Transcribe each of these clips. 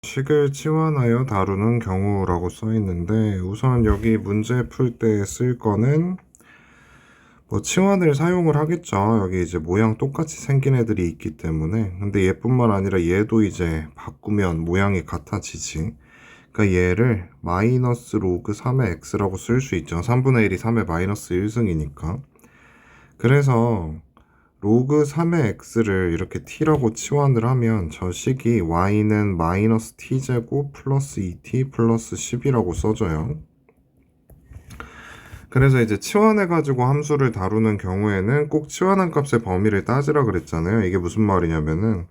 식을 치환하여 다루는 경우라고 써 있는데, 우선 여기 문제 풀 때 쓸 거는 치환을 사용을 하겠죠. 여기 이제 모양 똑같이 생긴 애들이 있기 때문에. 근데 얘뿐만 아니라 얘도 이제 바꾸면 모양이 같아지지. 그러니까 얘를 마이너스 로그 3의 x라고 쓸 수 있죠. 3분의 1이 3의 마이너스 1승이니까. 그래서 로그 3의 x를 이렇게 t라고 치환을 하면 저 식이 y는 마이너스 t제곱 플러스 2t 플러스 10이라고 써져요. 그래서 이제 치환해가지고 함수를 다루는 경우에는 꼭 치환한 값의 범위를 따지라 그랬잖아요. 이게 무슨 말이냐면은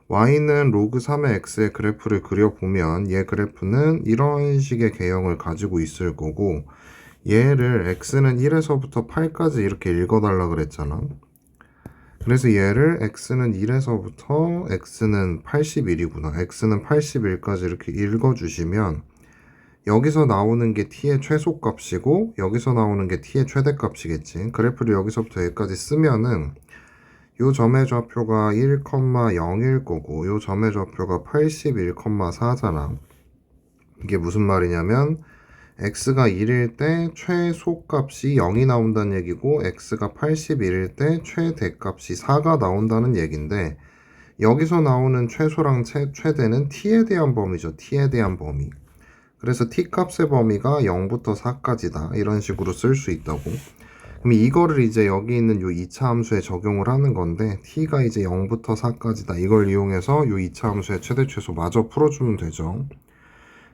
y는 로그 3의 x의 그래프를 그려보면 얘 그래프는 이런 식의 개형을 가지고 있을 거고, 얘를 x는 1에서부터 8까지 이렇게 읽어달라 그랬잖아. 그래서 얘를 x는 1에서부터 x는 81이구나. x는 81까지 이렇게 읽어주시면 여기서 나오는 게 t의 최소값이고 여기서 나오는 게 t의 최대값이겠지. 그래프를 여기서부터 여기까지 쓰면은 요 점의 좌표가 1,0일 거고 요 점의 좌표가 81,4잖아. 이게 무슨 말이냐면 x가 1일 때 최소값이 0이 나온다는 얘기고 x가 81일 때 최대값이 4가 나온다는 얘긴데, 여기서 나오는 최소랑 최대는 t에 대한 범위죠. t에 대한 범위. 그래서 t값의 범위가 0부터 4까지다. 이런 식으로 쓸 수 있다고. 그럼 이거를 이제 여기 있는 요 2차 함수에 적용을 하는 건데, t가 이제 0부터 4까지다. 이걸 이용해서 요 2차 함수의 최대 최소 마저 풀어주면 되죠.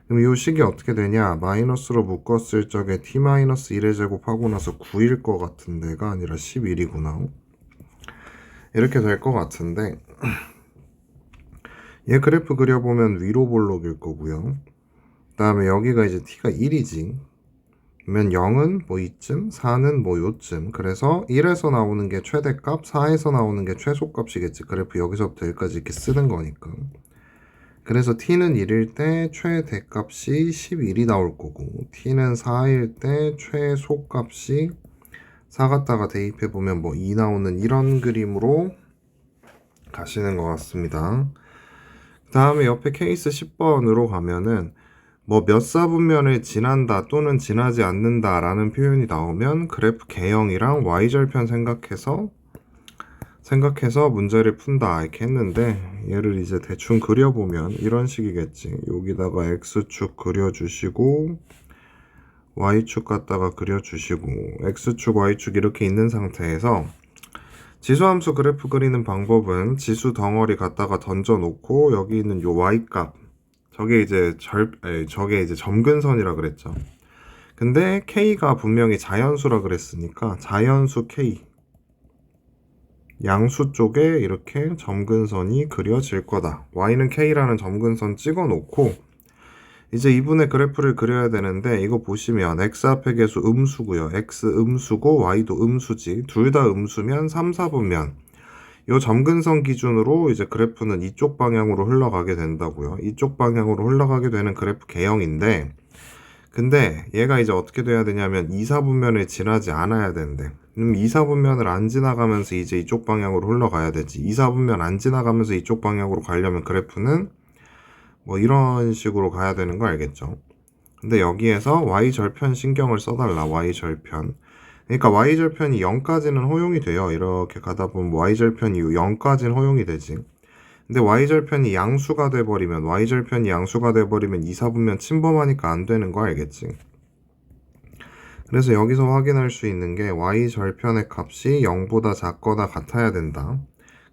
그럼 이 식이 어떻게 되냐? 마이너스로 묶었을 적에 t-1의 제곱하고 나서 9일 것 같은 데가 아니라 11이구나. 이렇게 될 것 같은데, 얘 그래프 그려보면 위로 볼록일 거고요. 그 다음에 여기가 이제 t가 1이지. 그러면 0은 뭐 이쯤, 4는 뭐 요쯤. 그래서 1에서 나오는 게 최대값, 4에서 나오는 게 최소값이겠지. 그래프 여기서부터 여기까지 이렇게 쓰는 거니까. 그래서 t는 1일 때 최대값이 11이 나올 거고, t는 4일 때 최소값이 4 갖다가 대입해보면 뭐 2 나오는 이런 그림으로 가시는 것 같습니다. 그 다음에 옆에 케이스 10번으로 가면은 뭐 몇 사분면을 지난다 또는 지나지 않는다 라는 표현이 나오면 그래프 개형이랑 y절편 생각해서 문제를 푼다 이렇게 했는데, 얘를 이제 대충 그려보면 이런 식이겠지. 여기다가 x축 그려주시고 y축 갖다가 그려주시고 x축 y축 이렇게 있는 상태에서 지수함수 그래프 그리는 방법은 지수 덩어리 갖다가 던져 놓고 여기 있는 요 y값, 저게 이제 점근선이라 그랬죠. 근데 k가 분명히 자연수라 그랬으니까 자연수 k, 양수 쪽에 이렇게 점근선이 그려질 거다. y는 k라는 점근선 찍어 놓고 이제 이분의 그래프를 그려야 되는데, 이거 보시면 x 앞에 계수 음수고요. x 음수고 y도 음수지. 둘 다 음수면 3, 4분면. 요 점근선 기준으로 이제 그래프는 이쪽 방향으로 흘러가게 된다고요. 이쪽 방향으로 흘러가게 되는 그래프 개형인데, 근데 얘가 이제 어떻게 돼야 되냐면 2, 4분면을 지나지 않아야 된대. 그럼 2, 4분면을 안 지나가면서 이제 이쪽 방향으로 흘러가야 되지. 2, 4분면 안 지나가면서 이쪽 방향으로 가려면 그래프는 뭐 이런 식으로 가야 되는 거 알겠죠? 근데 여기에서 y절편 신경을 써달라. y절편. 그러니까 y절편이 0까지는 허용이 돼요. 이렇게 가다 보면 y절편이 0까지는 허용이 되지. 근데 y절편이 양수가 돼버리면 2, 4분면 침범하니까 안 되는 거 알겠지? 그래서 여기서 확인할 수 있는 게 y절편의 값이 0보다 작거나 같아야 된다.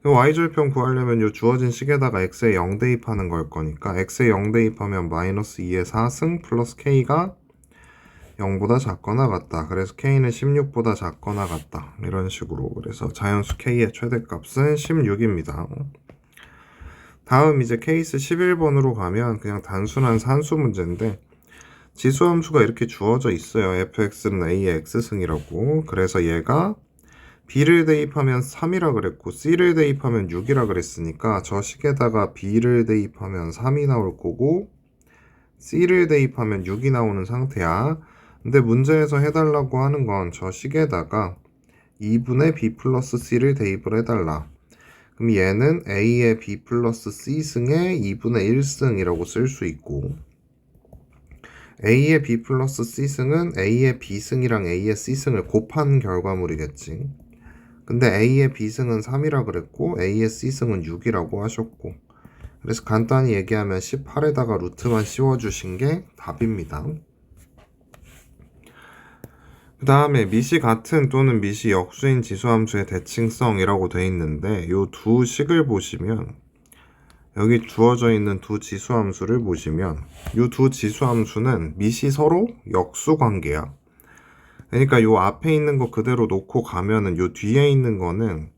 y절편 구하려면 요 주어진 식에다가 x에 0 대입하는 걸 거니까 x에 0 대입하면 마이너스 2의 4승 플러스 k가 0보다 작거나 같다. 그래서 k는 16보다 작거나 같다. 이런 식으로. 그래서 자연수 k의 최대값은 16입니다. 다음 이제 케이스 11번으로 가면 그냥 단순한 산수 문제인데, 지수함수가 이렇게 주어져 있어요. fx는 a의 x승이라고. 그래서 얘가 b를 대입하면 3이라 그랬고 c를 대입하면 6이라 그랬으니까 저 식에다가 b를 대입하면 3이 나올 거고 c를 대입하면 6이 나오는 상태야. 근데 문제에서 해달라고 하는 건 저 식에다가 2분의 b 플러스 c를 대입을 해달라. 그럼 얘는 A의 B 플러스 C승의 2분의 1승이라고 쓸 수 있고, A의 B 플러스 C승은 A의 B승이랑 A의 C승을 곱한 결과물이겠지. 근데 A의 B승은 3이라 그랬고 A의 C승은 6이라고 하셨고, 그래서 간단히 얘기하면 18에다가 루트만 씌워주신 게 답입니다. 그 다음에 미시 같은 또는 미시 역수인 지수함수의 대칭성이라고 돼 있는데, 요 두 식을 보시면, 여기 주어져 있는 두 지수함수를 보시면 요 두 지수함수는 미시 서로 역수 관계야. 그러니까 요 앞에 있는 거 그대로 놓고 가면은 요 뒤에 있는 거는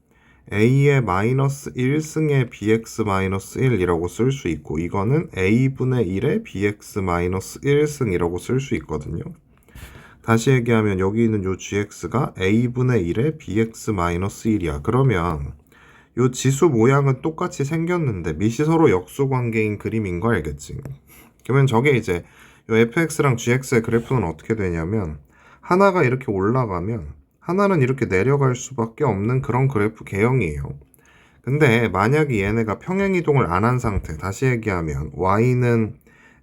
a의 마이너스 1승의 bx 마이너스 1이라고 쓸 수 있고, 이거는 a분의 1의 bx 마이너스 1승이라고 쓸 수 있거든요. 다시 얘기하면 여기 있는 요 gx가 a분의 1의 bx 마이너스 1이야. 그러면 요 지수 모양은 똑같이 생겼는데 미시 서로 역수 관계인 그림인 거 알겠지? 그러면 저게 이제 요 fx랑 gx의 그래프는 어떻게 되냐면, 하나가 이렇게 올라가면 하나는 이렇게 내려갈 수밖에 없는 그런 그래프 개형이에요. 근데 만약에 얘네가 평행이동을 안 한 상태, 다시 얘기하면 y는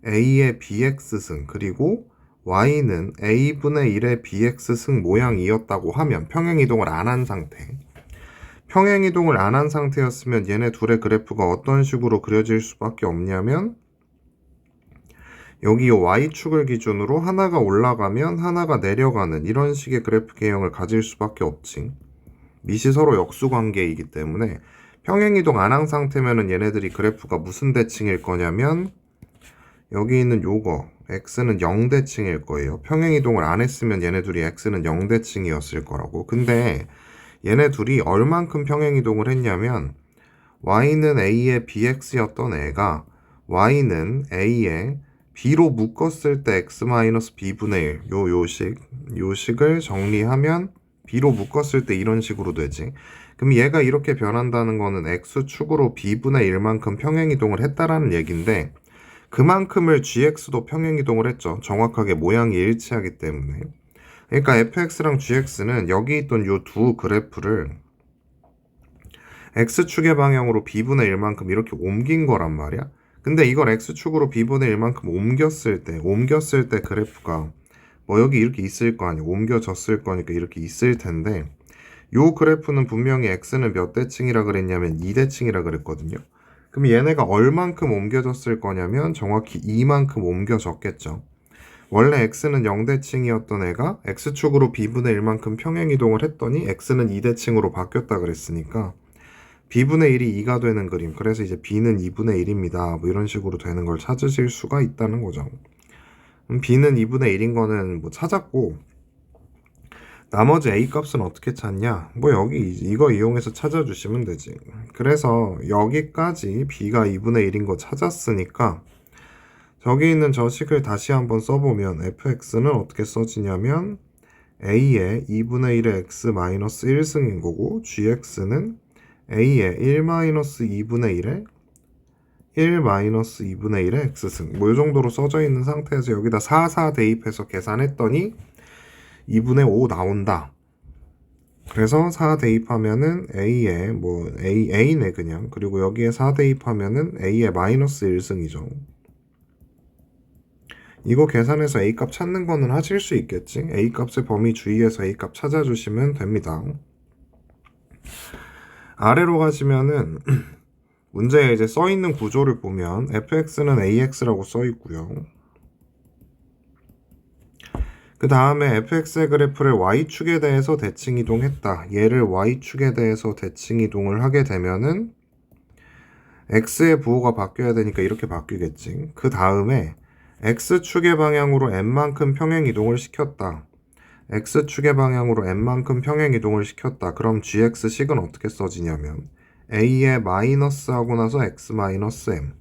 a의 bx승 그리고 y는 a분의 1의 bx승 모양이었다고 하면, 평행이동을 안 한 상태, 평행이동을 안 한 상태였으면 얘네 둘의 그래프가 어떤 식으로 그려질 수밖에 없냐면, 여기 이 y축을 기준으로 하나가 올라가면 하나가 내려가는 이런 식의 그래프 개형을 가질 수밖에 없지. 미시 서로 역수 관계이기 때문에 평행이동 안 한 상태면은 얘네들이 그래프가 무슨 대칭일 거냐면, 여기 있는 요거 x는 0대칭일 거예요. 평행이동을 안 했으면 얘네 둘이 x는 0대칭이었을 거라고. 근데 얘네 둘이 얼만큼 평행이동을 했냐면, y는 a의 bx였던 애가 y는 a의 b로 묶었을 때 x-b분의 1, 요식을 정리하면 b로 묶었을 때 이런 식으로 되지. 그럼 얘가 이렇게 변한다는 거는 x축으로 b분의 1만큼 평행이동을 했다라는 얘긴데, 그만큼을 gx도 평행이동을 했죠. 정확하게 모양이 일치하기 때문에. 그러니까 fx랑 gx는 여기 있던 요 두 그래프를 x축의 방향으로 b분의 1만큼 이렇게 옮긴 거란 말이야. 근데 이걸 x축으로 b분의 1만큼 옮겼을 때 그래프가 뭐 여기 이렇게 있을 거 아니야. 옮겨졌을 거니까 이렇게 있을 텐데, 요 그래프는 분명히 x는 몇 대칭이라 그랬냐면 2대칭이라 그랬거든요. 그럼 얘네가 얼만큼 옮겨졌을 거냐면 정확히 2만큼 옮겨졌겠죠. 원래 x는 0대칭이었던 애가 x축으로 b분의 1만큼 평행이동을 했더니 x는 2대칭으로 바뀌었다 그랬으니까 b분의 1이 2가 되는 그림, 그래서 이제 b는 2분의 1입니다. 뭐 이런 식으로 되는 걸 찾으실 수가 있다는 거죠. b는 2분의 1인 거는 뭐 찾았고, 나머지 a 값은 어떻게 찾냐? 뭐 여기 이거 이용해서 찾아주시면 되지. 그래서 여기까지 b가 2분의 1인 거 찾았으니까 저기 있는 저 식을 다시 한번 써보면 fx는 어떻게 써지냐면 a의 2분의 1의 x 마이너스 1승인 거고, gx는 a의 1-2분의 1의 1-2분의 1의 x승, 뭐 이 정도로 써져 있는 상태에서 여기다 4 대입해서 계산했더니 2분의 5 나온다. 그래서 4 대입하면은 a의 뭐 a네 그냥. 그리고 여기에 4 대입하면은 a의 마이너스 1승이죠. 이거 계산해서 a 값 찾는 거는 하실 수 있겠지. a 값의 범위 주의해서 a 값 찾아주시면 됩니다. 아래로 가시면은 문제에 이제 써 있는 구조를 보면 fx는 ax라고 써 있고요. 그 다음에 fx의 그래프를 y축에 대해서 대칭 이동했다. 얘를 y축에 대해서 대칭 이동을 하게 되면은 x의 부호가 바뀌어야 되니까 이렇게 바뀌겠지. 그 다음에 x축의 방향으로 n만큼 평행 이동을 시켰다. x축의 방향으로 n만큼 평행 이동을 시켰다. 그럼 gx식은 어떻게 써지냐면 a의 마이너스 하고 나서 x 마이너스 m,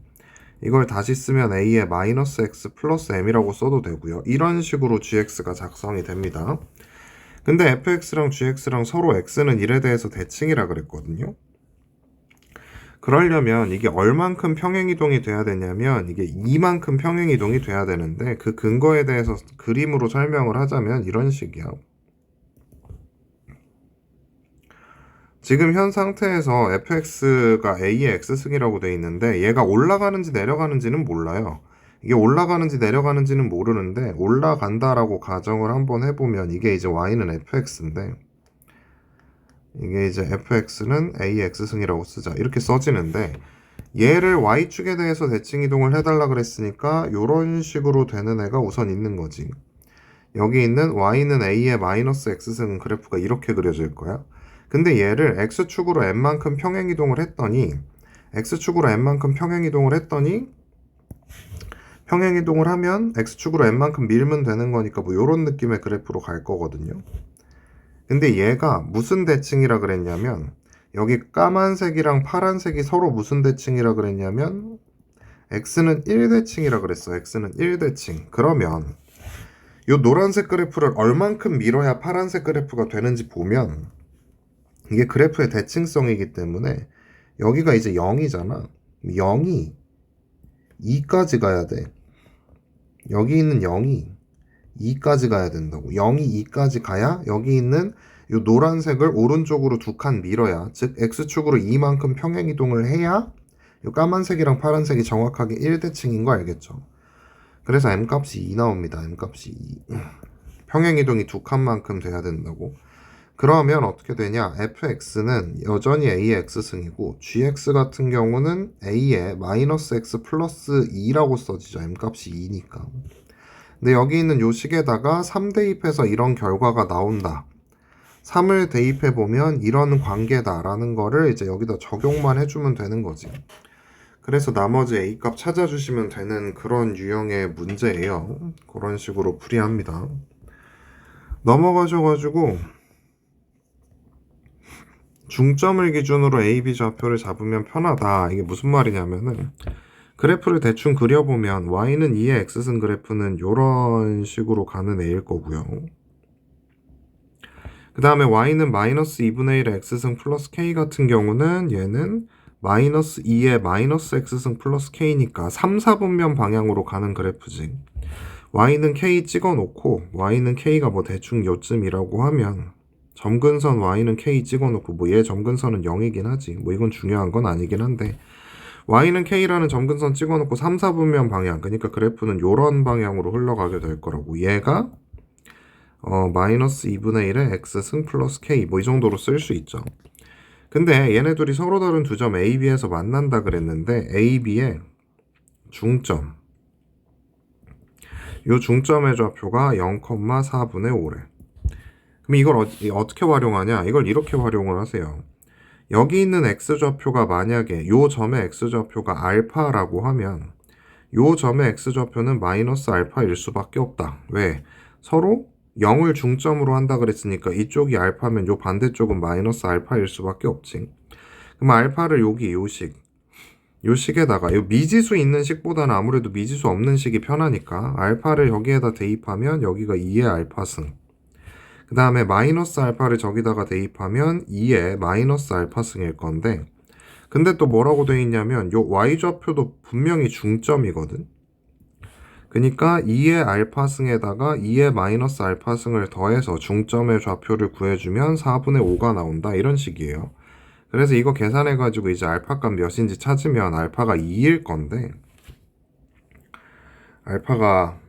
이걸 다시 쓰면 a의 마이너스 x 플러스 m이라고 써도 되고요. 이런 식으로 gx가 작성이 됩니다. 근데 fx랑 gx랑 서로 x는 1에 대해서 대칭이라 그랬거든요. 그러려면 이게 얼만큼 평행이동이 돼야 되냐면 이게 2만큼 평행이동이 돼야 되는데, 그 근거에 대해서 그림으로 설명을 하자면 이런 식이야. 지금 현 상태에서 fx가 a의 x승이라고 돼 있는데 얘가 올라가는지 내려가는지는 몰라요. 이게 올라가는지 내려가는지는 모르는데 올라간다라고 가정을 한번 해보면 이게 이제 y는 fx인데 이게 이제 fx는 a의 x승이라고 쓰자 이렇게 써지는데 얘를 y축에 대해서 대칭 이동을 해달라 그랬으니까 이런 식으로 되는 애가 우선 있는 거지. 여기 있는 y는 a의 마이너스 x승 그래프가 이렇게 그려질 거야. 근데 얘를 x축으로 n만큼 평행이동을 했더니 x축으로 n만큼 평행이동을 했더니 평행이동을 하면 x축으로 n만큼 밀면 되는 거니까 뭐 이런 느낌의 그래프로 갈 거거든요. 근데 얘가 무슨 대칭이라 그랬냐면 여기 까만색이랑 파란색이 서로 무슨 대칭이라 그랬냐면 x는 1대칭이라 그랬어. x는 1대칭. 그러면 이 노란색 그래프를 얼만큼 밀어야 파란색 그래프가 되는지 보면 이게 그래프의 대칭성이기 때문에 여기가 이제 0이잖아. 0이 2까지 가야 돼. 여기 있는 0이 2까지 가야 된다고. 0이 2까지 가야 여기 있는 이 노란색을 오른쪽으로 두 칸 밀어야, 즉 x축으로 2만큼 평행이동을 해야 이 까만색이랑 파란색이 정확하게 1대칭인 거 알겠죠? 그래서 m값이 2 나옵니다. m값이 2. 평행이동이 두 칸만큼 돼야 된다고. 그러면 어떻게 되냐? fx는 여전히 a의 x승이고 gx 같은 경우는 a의 마이너스 x 플러스 2라고 써지죠. m값이 2니까. 근데 여기 있는 요 식에다가 3 대입해서 이런 결과가 나온다. 3을 대입해보면 이런 관계다라는 거를 이제 여기다 적용만 해주면 되는 거지. 그래서 나머지 a값 찾아주시면 되는 그런 유형의 문제예요. 그런 식으로 풀이합니다. 넘어가셔가지고 중점을 기준으로 A, B 좌표를 잡으면 편하다. 이게 무슨 말이냐면은 그래프를 대충 그려보면 y는 2의 x승 그래프는 이런 식으로 가는 애일 거고요. 그 다음에 y는 마이너스 2분의 1의 x승 플러스 k 같은 경우는 얘는 마이너스 2의 마이너스 x승 플러스 k니까 3, 4분면 방향으로 가는 그래프지. y는 k 찍어놓고 y는 k가 뭐 대충 요쯤이라고 하면 점근선 y는 k 찍어놓고 뭐 얘 점근선은 0이긴 하지. 뭐 이건 중요한 건 아니긴 한데 y는 k라는 점근선 찍어놓고 3, 4분면 방향, 그러니까 그래프는 요런 방향으로 흘러가게 될 거라고. 얘가 마이너스 2분의 1의 x승 플러스 k 뭐 이 정도로 쓸 수 있죠. 근데 얘네 둘이 서로 다른 두 점 A, B에서 만난다 그랬는데 A, B의 중점, 요 중점의 좌표가 0,4분의 5래. 그럼 이걸 어떻게 활용하냐? 이걸 이렇게 활용을 하세요. 여기 있는 x좌표가 만약에 요 점의 x좌표가 알파라고 하면 요 점의 x좌표는 마이너스 알파일 수밖에 없다. 왜? 서로 0을 중점으로 한다 그랬으니까 이쪽이 알파면 요 반대쪽은 마이너스 알파일 수밖에 없지. 그럼 알파를 여기 요 식에다가 요 미지수 있는 식보다는 아무래도 미지수 없는 식이 편하니까 알파를 여기에다 대입하면 여기가 2의 알파승, 그 다음에 마이너스 알파를 저기다가 대입하면 2의 마이너스 알파승일 건데, 근데 또 뭐라고 돼 있냐면 요 y좌표도 분명히 중점이거든. 그러니까 2의 알파승에다가 2의 마이너스 알파승을 더해서 중점의 좌표를 구해주면 4분의 5가 나온다. 이런 식이에요. 그래서 이거 계산해가지고 이제 알파값 몇인지 찾으면 알파가 2일 건데, 알파가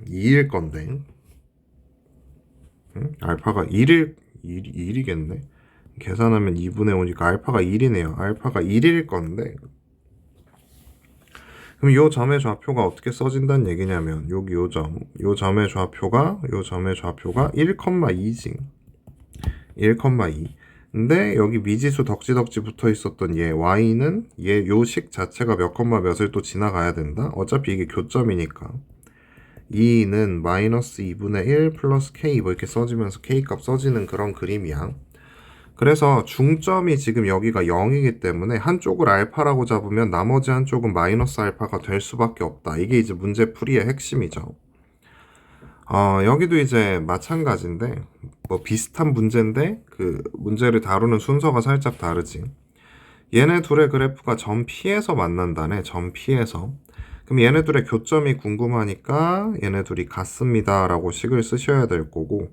1이겠네. 계산하면 2분의 5니까 알파가 1이네요. 알파가 1일 건데, 그럼 요 점의 좌표가 어떻게 써진다는 얘기냐면 여기 요 점의 좌표가 1,2지. 1,2. 근데 여기 미지수 덕지덕지 붙어 있었던 얘 y는 얘 요 식 자체가 몇 컴마 몇을 또 지나가야 된다. 어차피 이게 교점이니까 2는 마이너스 2분의 1 플러스 k 뭐 이렇게 써지면서 k 값 써지는 그런 그림이야. 그래서 중점이 지금 여기가 0이기 때문에 한쪽을 알파라고 잡으면 나머지 한쪽은 마이너스 알파가 될 수밖에 없다. 이게 이제 문제 풀이의 핵심이죠. 여기도 이제 마찬가지인데 뭐 비슷한 문제인데 그 문제를 다루는 순서가 살짝 다르지. 얘네 둘의 그래프가 점 P에서 만난다네. 점 P에서. 그럼 얘네 둘의 교점이 궁금하니까 얘네 둘이 같습니다 라고 식을 쓰셔야 될 거고,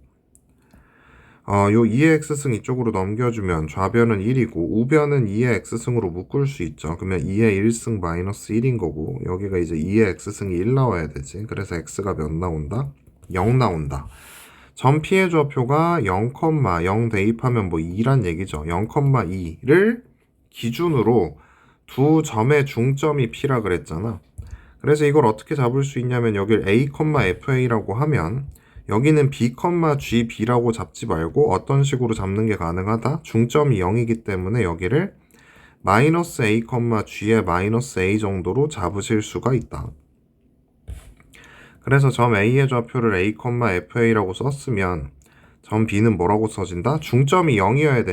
요 2의 x승 이쪽으로 넘겨주면 좌변은 1이고 우변은 2의 x승으로 묶을 수 있죠. 그러면 2의 1승 마이너스 1인 거고 여기가 이제 2의 x승이 1 나와야 되지. 그래서 x가 몇 나온다? 0 나온다. 점 P의 좌표가 0,0 대입하면 뭐 2란 얘기죠. 0,2를 기준으로 두 점의 중점이 P라 그랬잖아. 그래서 이걸 어떻게 잡을 수 있냐면 여길 A, FA라고 하면 여기는 B, GB라고 잡지 말고 어떤 식으로 잡는 게 가능하다? 중점이 0이기 때문에 여기를 마이너스 A, G의 마이너스 A 정도로 잡으실 수가 있다. 그래서 점 A의 좌표를 A, FA라고 썼으면 점 B는 뭐라고 써진다? 중점이 0이어야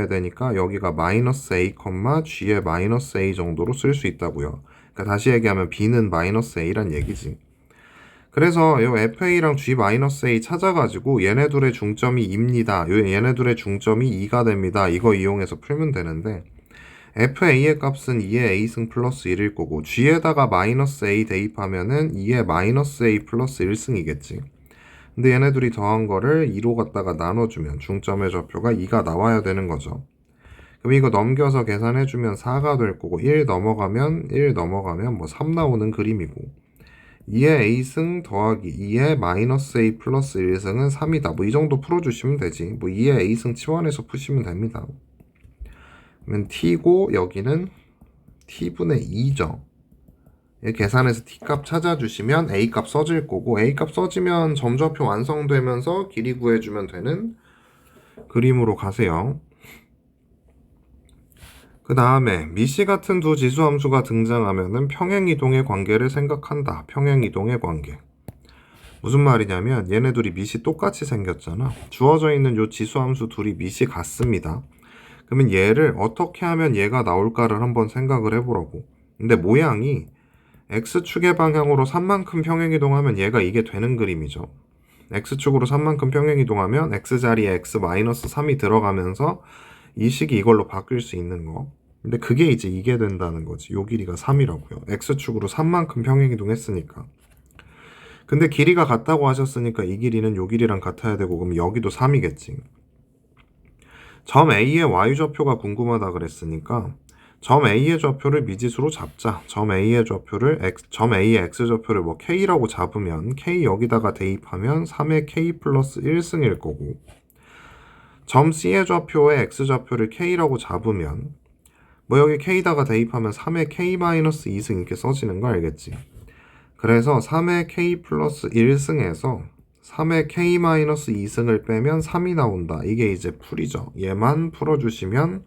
되니까 여기가 마이너스 A, G의 마이너스 A 정도로 쓸 수 있다고요. 그러니까 다시 얘기하면 B는 마이너스 A란 얘기지. 그래서 요 FA랑 G-A 찾아가지고 얘네 둘의 중점이 2입니다. 얘네 둘의 중점이 2가 됩니다. 이거 이용해서 풀면 되는데 FA의 값은 2의 A승 플러스 1일 거고 G에다가 마이너스 A 대입하면은 2의 마이너스 A 플러스 1승이겠지. 근데 얘네 둘이 더한 거를 2로 갖다가 나눠주면 중점의 좌표가 2가 나와야 되는 거죠. 그럼 이거 넘겨서 계산해주면 4가 될 거고 1 넘어가면 뭐 3 나오는 그림이고 2의 A승 더하기 2의 마이너스 A 플러스 1승은 3이다. 뭐 이 정도 풀어주시면 되지. 뭐 2의 A승 치환해서 푸시면 됩니다. 그러면 T고 여기는 T분의 2죠. 계산해서 T값 찾아주시면 A값 써질 거고 A값 써지면 점좌표 완성되면서 길이 구해주면 되는 그림으로 가세요. 그 다음에 미시 같은 두 지수함수가 등장하면은 평행이동의 관계를 생각한다. 평행이동의 관계. 무슨 말이냐면 얘네 둘이 미시 똑같이 생겼잖아. 주어져 있는 요 지수함수 둘이 미시 같습니다. 그러면 얘를 어떻게 하면 얘가 나올까를 한번 생각을 해보라고. 근데 모양이 X축의 방향으로 3만큼 평행이동하면 얘가 이게 되는 그림이죠. X축으로 3만큼 평행이동하면 X자리에 X-3이 들어가면서 이 식이 이걸로 바뀔 수 있는 거. 근데 그게 이제 이게 된다는 거지. 요 길이가 3이라고요. X축으로 3만큼 평행이동했으니까. 근데 길이가 같다고 하셨으니까 이 길이는 요 길이랑 같아야 되고 그럼 여기도 3이겠지. 점 A의 Y좌표가 궁금하다 그랬으니까 점 A의 좌표를 미지수로 잡자. 점 A의 X좌표를 뭐 K라고 잡으면 K 여기다가 대입하면 3의 K 플러스 1승일 거고 점 C의 좌표의 X좌표를 K라고 잡으면 뭐 여기 K다가 대입하면 3의 K-2승 이렇게 써지는 거 알겠지? 그래서 3의 K 플러스 1승에서 3의 K-2승을 빼면 3이 나온다. 이게 이제 풀이죠. 얘만 풀어주시면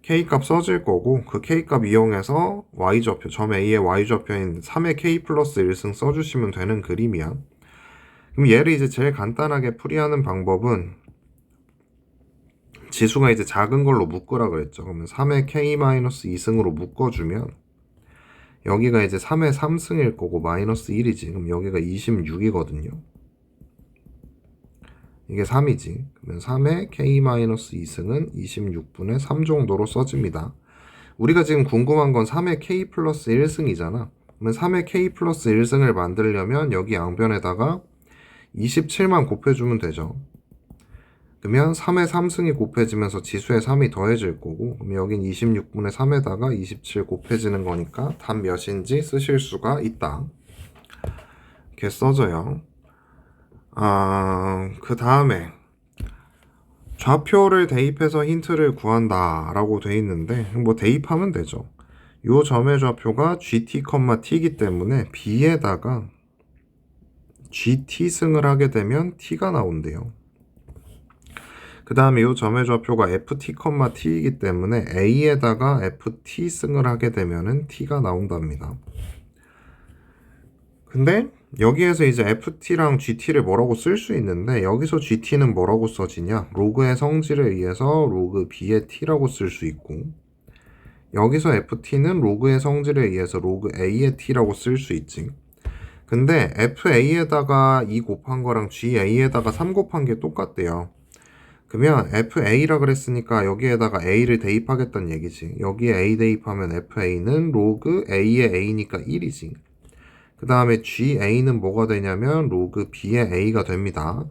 K값 써질 거고 그 K값 이용해서 Y좌표, 점 A의 Y좌표인 3의 K 플러스 1승 써주시면 되는 그림이야. 그럼 얘를 이제 제일 간단하게 풀이하는 방법은 지수가 이제 작은 걸로 묶으라 그랬죠. 그러면 3의 K-2승으로 묶어주면 여기가 이제 3의 3승일 거고 마이너스 1이지. 그럼 여기가 26이거든요. 이게 3이지. 그러면 3의 K-2승은 26분의 3 정도로 써집니다. 우리가 지금 궁금한 건 3의 K 플러스 1승이잖아. 그러면 3의 K 플러스 1승을 만들려면 여기 양변에다가 27만 곱해주면 되죠. 그러면 3의 3승이 곱해지면서 지수의 3이 더해질 거고 그럼 여긴 26분의 3에다가 27 곱해지는 거니까 답 몇인지 쓰실 수가 있다. 이렇게 써져요. 그 다음에 좌표를 대입해서 힌트를 구한다 라고 돼 있는데 뭐 대입하면 되죠. 요 점의 좌표가 gt, t이기 때문에 b에다가 gt승을 하게 되면 t가 나온대요. 그 다음에 이 점의 좌표가 ft, t이기 때문에 a에다가 ft승을 하게 되면은 t가 나온답니다. 근데 여기에서 이제 ft랑 gt를 뭐라고 쓸 수 있는데 여기서 gt는 뭐라고 써지냐? 로그의 성질에 의해서 로그 b의 t라고 쓸 수 있고 여기서 ft는 로그의 성질에 의해서 로그 a의 t라고 쓸 수 있지. 근데 fa에다가 2 곱한 거랑 ga에다가 3 곱한 게 똑같대요. 그러면 FA라 그랬으니까 여기에다가 A를 대입하겠다는 얘기지. 여기에 A 대입하면 FA는 로그 A의 A니까 1이지. 그 다음에 GA는 뭐가 되냐면 로그 B의 A가 됩니다.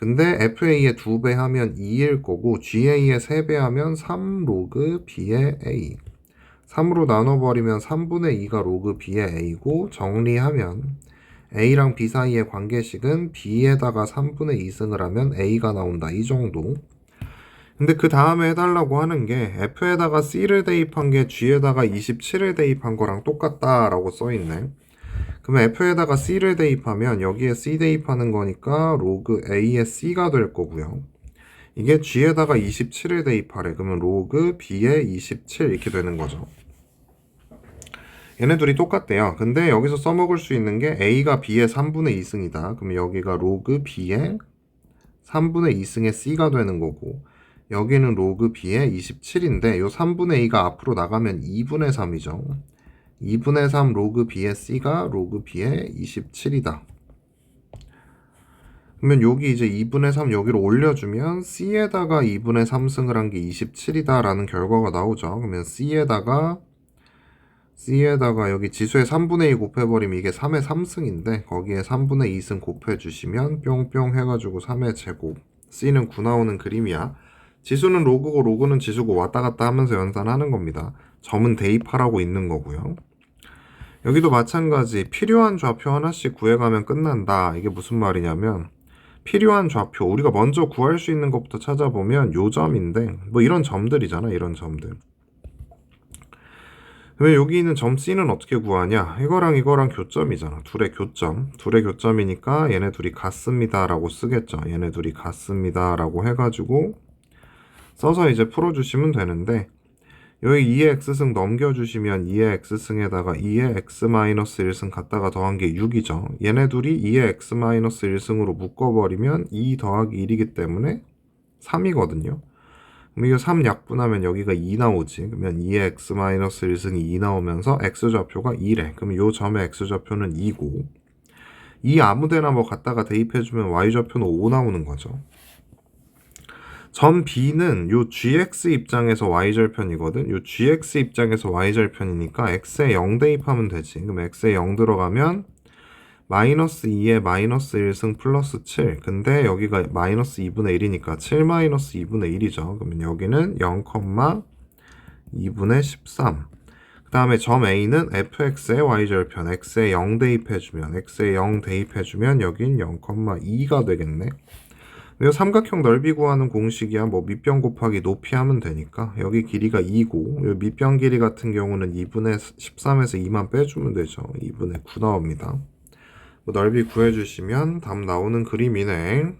근데 FA의 2배 하면 2일 거고 GA의 3배 하면 3 로그 B의 A. 3으로 나눠버리면 3분의 2가 로그 B의 A고 정리하면 A랑 B 사이의 관계식은 B에다가 3분의 2승을 하면 A가 나온다. 이 정도. 근데 그 다음에 해달라고 하는 게 F에다가 C를 대입한 게 G에다가 27을 대입한 거랑 똑같다라고 써있네. 그러면 F에다가 C를 대입하면 여기에 C 대입하는 거니까 로그 A의 C가 될 거고요. 이게 G에다가 27을 대입하래. 그러면 로그 B의 27 이렇게 되는 거죠. 얘네 둘이 똑같대요. 근데 여기서 써먹을 수 있는 게 A가 B의 3분의 2승이다. 그럼 여기가 로그 B의 3분의 2승의 C가 되는 거고 여기는 로그 B의 27인데 요 3분의 2가 앞으로 나가면 2분의 3이죠. 2분의 3 로그 B의 C가 로그 B의 27이다. 그러면 여기 이제 2분의 3 여기로 올려주면 C에다가 2분의 3승을 한 게 27이다 라는 결과가 나오죠. 그러면 C에다가 여기 지수에 3분의 2 곱해버리면 이게 3의 3승인데 거기에 3분의 2승 곱해주시면 뿅뿅 해가지고 3의 제곱 C는 9 나오는 그림이야. 지수는 로그고 로그는 지수고 왔다 갔다 하면서 연산하는 겁니다. 점은 대입하라고 있는 거고요. 여기도 마찬가지 필요한 좌표 하나씩 구해가면 끝난다. 이게 무슨 말이냐면 필요한 좌표 우리가 먼저 구할 수 있는 것부터 찾아보면 요 점인데 뭐 이런 점들이잖아. 이런 점들. 왜 여기 있는 점 C는 어떻게 구하냐? 이거랑 이거랑 교점이잖아. 둘의 교점. 둘의 교점이니까 얘네 둘이 같습니다 라고 쓰겠죠. 얘네 둘이 같습니다 라고 해가지고 써서 이제 풀어주시면 되는데 여기 2의 x승 넘겨주시면 2의 x승에다가 2의 x-1승 갖다가 더한 게 6이죠. 얘네 둘이 2의 x-1승으로 묶어버리면 2 더하기 1이기 때문에 3이거든요. 그럼 이거 3 약분하면 여기가 2 나오지. 그러면 2의 x-1승이 2 나오면서 x좌표가 2래. 그럼 요 점의 x좌표는 2고 2 아무데나 뭐 갖다가 대입해주면 y좌표는 5 나오는 거죠. 점 B는 요 gx 입장에서 y절편이거든. 요 gx 입장에서 y절편이니까 x에 0 대입하면 되지. 그럼 x에 0 들어가면 마이너스 2에 마이너스 1승 플러스 7. 근데 여기가 마이너스 2분의 1이니까 7 마이너스 2분의 1이죠. 그러면 여기는 0,2분의 13. 그 다음에 점 A는 fx의 y절편 x에 0 대입해주면 x에 0 대입해주면 여긴 0,2가 되겠네. 이 삼각형 넓이 구하는 공식이야. 뭐 밑변 곱하기 높이 하면 되니까 여기 길이가 2고 밑변 길이 같은 경우는 2분의 13에서 2만 빼주면 되죠. 2분의 9 나옵니다. 뭐 넓이 구해주시면 답 나오는 그림이네.